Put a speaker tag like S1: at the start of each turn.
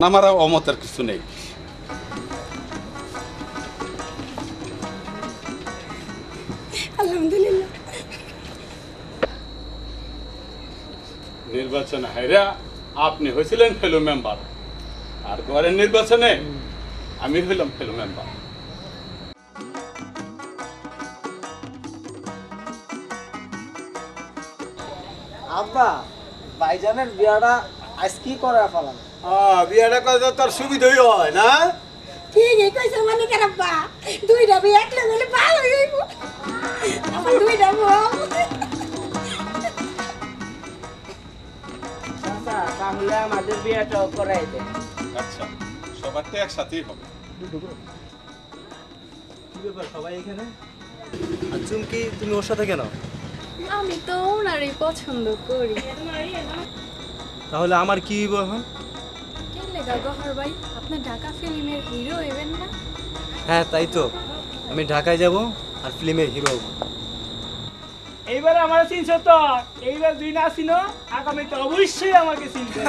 S1: আমার অমতের কিছু নেই।
S2: আলহামদুলিল্লাহ।
S1: নির্বাচনে হাইরা আপনি হয়েছিলেন ফেলো মেম্বার, আর ঘরের নির্বাচনে আমি হইলাম ফেলো মেম্বার।
S3: আব্বা ভাইজানের বিয়াটা আজ কি করে ফেলাম?
S4: বিয়াটা করতে তোর সুবিধাই হয় না।
S2: ঠিকই কইছে মানে কেরাব্বা, দুইটা বিয়ে একলা হলে ভালো হইব। আমার দুইটা বউ।
S3: চাচা তাহলে আমাদের বিয়াটা করাই দে।
S1: আচ্ছা, সবারটা একসাথেই হবে।
S5: কি ব্যাপার সবাই এখানে? আর চুমকি তুমি ওর সাথে কেন?
S6: আমি তো ওনারই পছন্দ করি।
S5: তাহলে আমার কি হইব এখন?
S6: কেন লেগা গহর ভাই, আপনি ঢাকা ফিল্মের হিরো হইবেন না?
S5: হ্যাঁ তাই তো, আমি ঢাকায় যাব আর ফিল্মের হিরো হব।
S3: এইবার আমার চিনছ তো, এইবার দুই না চিনো, আগামীতে অবশ্যই আমাকে চিনবে।